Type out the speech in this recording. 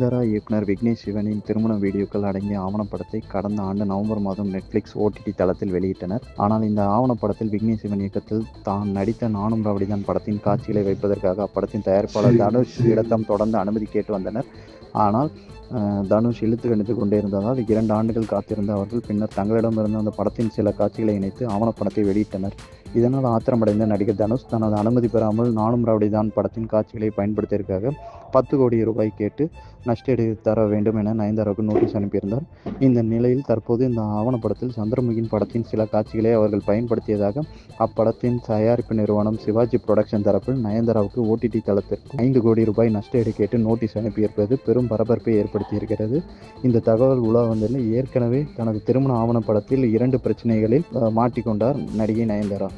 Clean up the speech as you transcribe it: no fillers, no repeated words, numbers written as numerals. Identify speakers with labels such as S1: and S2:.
S1: நயன்தாரா இயக்குனர் விக்னேஷ் சிவனின் திருமண வீடியோக்கள் அடங்கிய ஆவணப்படத்தை கடந்த ஆண்டு நவம்பர் மாதம் நெட்ஃபிளிக்ஸ் OTT தளத்தில் வெளியிட்டனர். ஆனால் இந்த ஆவணப்படத்தில் விக்னேஷ் சிவன் இயக்கத்தில் தான் நடித்த நானும் ரவுடிதான் படத்தின் காட்சிகளை வைப்பதற்காக அப்படத்தின் தயாரிப்பாளர் தனுஷ் இடத்தம் தொடர்ந்து அனுமதி கேட்டு வந்தனர். ஆனால் தனுஷ் இழுத்து கணித்து கொண்டே இருந்ததால் 2 ஆண்டுகள் காத்திருந்த அவர்கள் பின்னர் தங்களிடமிருந்து அந்த படத்தின் சில காட்சிகளை இணைத்து ஆவணப்படத்தை வெளியிட்டனர். இதனால் ஆத்திரமடைந்த நடிகர் தனுஷ் தனது அனுமதி பெறாமல் நானும் ரவுடிதான் படத்தின் காட்சிகளை பயன்படுத்தியதற்காக 10 கோடி ரூபாய் கேட்டு நஷ்டஈடு தர வேண்டும் என நயன்தாராவுக்கு நோட்டீஸ் அனுப்பியிருந்தார். இந்த நிலையில் தற்போது இந்த ஆவணப்படத்தில் சந்திரமுகியின் படத்தின் சில காட்சிகளை அவர்கள் பயன்படுத்தியதாக அப்படத்தின் தயாரிப்பு நிறுவனம் சிவாஜி புரொடக்ஷன் தரப்பில் நயன்தாராவுக்கு OTT தளத்திற்கு 5 கோடி ரூபாய் நஷ்டஈடு கேட்டு நோட்டீஸ் அனுப்பியிருப்பது பெரும் பரபரப்பை ஏற்படுத்தியிருக்கிறது. இந்த தகவல் உலா வந்ததில் ஏற்கனவே தனது திருமண ஆவணப்படத்தில் 2 பிரச்சனைகளில் மாட்டிக்கொண்டார் நடிகை நயன்தாரா.